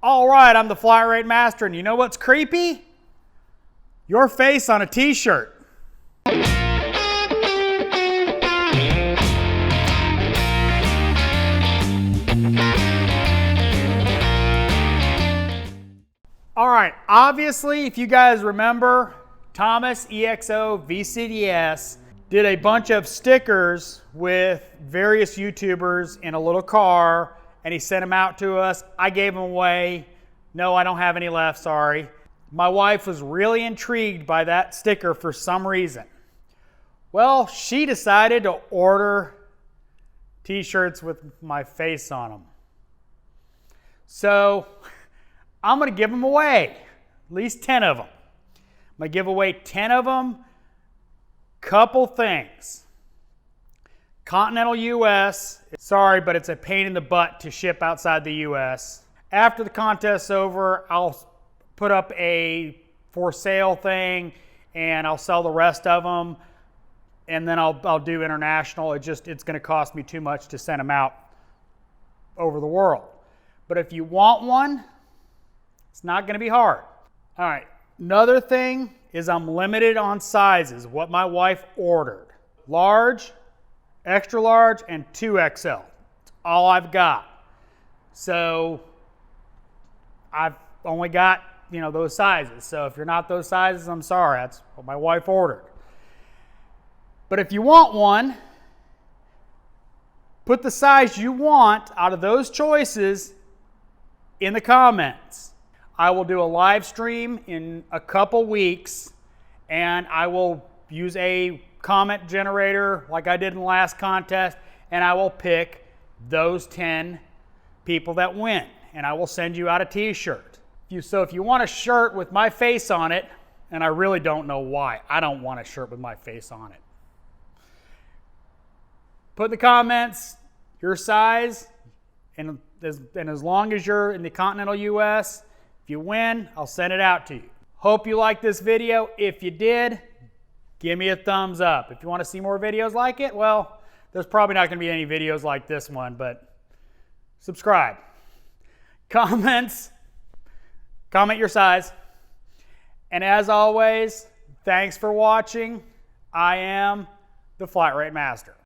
All right, I'm the Flat Rate Master, and you know what's creepy? Your face on a t-shirt. All right, obviously, if you guys remember, Thomas EXO VCDS did a bunch of stickers with various YouTubers in a little car, and he sent them out to us. I gave them away. No, I don't have any left, sorry. My wife was really intrigued by that sticker for some reason. Well, she decided to order t-shirts with my face on them. So I'm gonna give them away, at least 10 of them. I'm gonna give away 10 of them. Couple things. Continental US, sorry, but it's a pain in the butt to ship outside the US. After the contest's over, I'll put up a for sale thing and I'll sell the rest of them, and then I'll do international. It's gonna cost me too much to send them out over the world. But if you want one, it's not gonna be hard. All right, another thing is I'm limited on sizes, what my wife ordered. Large, extra large, and 2XL. That's all I've got. So I've only got, those sizes. So if you're not those sizes, I'm sorry. That's what my wife ordered. But if you want one, put the size you want out of those choices in the comments. I will do a live stream in a couple weeks, and I will use a comment generator like I did in the last contest, and I will pick those 10 people that win, and I will send you out a t-shirt. So if you want a shirt with my face on it, and I really don't know why I don't want a shirt with my face on it, put in the comments your size, and as long as you're in the continental US, if you win, I'll send it out to you. Hope you liked this video. If you did, give me a thumbs up. If you want to see more videos like it, well, there's probably not going to be any videos like this one, but subscribe. Comment your size. And as always, thanks for watching. I am the Flat Rate Master.